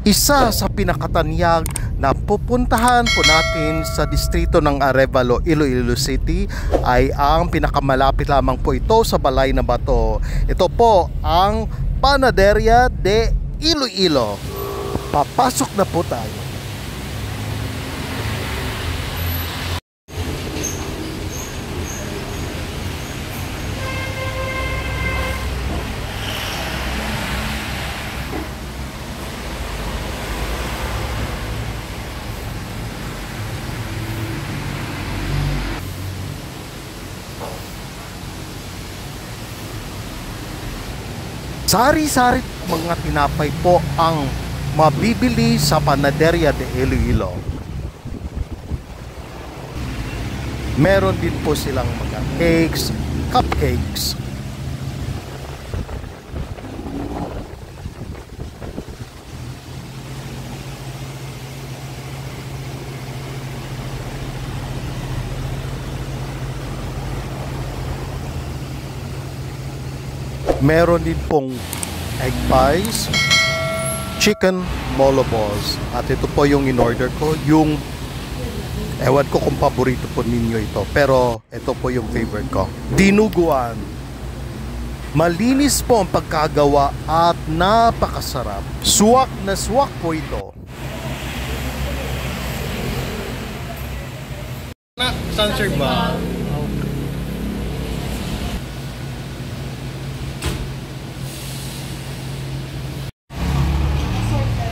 Isa sa pinakatanyag na pupuntahan po natin sa distrito ng Arevalo, Iloilo City ay ang pinakamalapit lamang po ito sa Balay na Bato. Ito po ang Panaderia de Iloilo. Papasok na po tayo. Sari-sari mga tinapay po ang mabibili sa Panaderia de Iloilo. Meron din po silang mga cakes, cupcakes. Meron din pong egg pies, chicken molo balls. At ito po yung in-order ko. Yung, ewan ko kung paborito po ninyo ito. Pero ito po yung favorite ko. Dinuguan. Malinis po ang pagkagawa at napakasarap. Suwak na suwak po ito. Sunserve ba?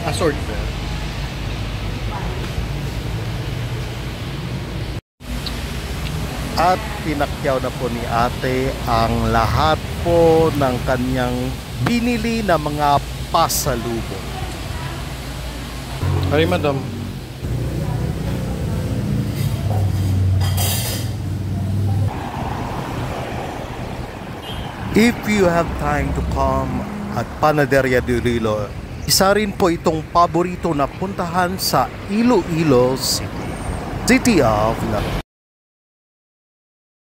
Assorted. At pinakyaw na po ni ate ang lahat po ng kanyang binili na mga pasalubong. Ay, madam. If you have time to come at Panaderia de Iloilo, isa rin po itong paborito na puntahan sa Iloilo City, City of Love.